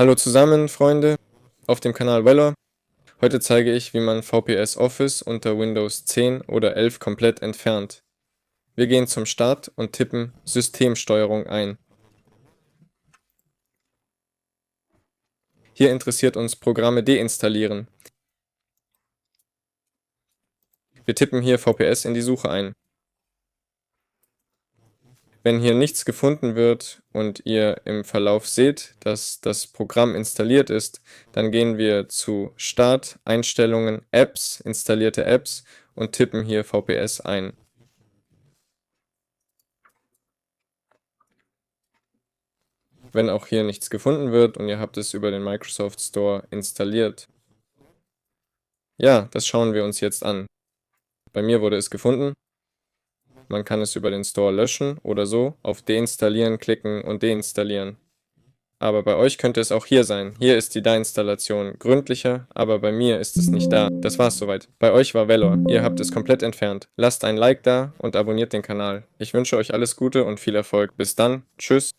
Hallo zusammen, Freunde, auf dem Kanal Weller. Heute zeige ich, wie man VPS Office unter Windows 10 oder 11 komplett entfernt. Wir gehen zum Start und tippen Systemsteuerung ein. Hier interessiert uns Programme deinstallieren. Wir tippen hier VPS in die Suche ein. Wenn hier nichts gefunden wird und ihr im Verlauf seht, dass das Programm installiert ist, dann gehen wir zu Start, Einstellungen, Apps, installierte Apps und tippen hier VPS ein. Wenn auch hier nichts gefunden wird und ihr habt es über den Microsoft Store installiert. Ja, das schauen wir uns jetzt an. Bei mir wurde es gefunden. Man kann es über den Store löschen oder so, auf Deinstallieren klicken und deinstallieren. Aber bei euch könnte es auch hier sein. Hier ist die Deinstallation gründlicher, aber bei mir ist es nicht da. Das war's soweit. Bei euch war Velor. Ihr habt es komplett entfernt. Lasst ein Like da und abonniert den Kanal. Ich wünsche euch alles Gute und viel Erfolg. Bis dann. Tschüss.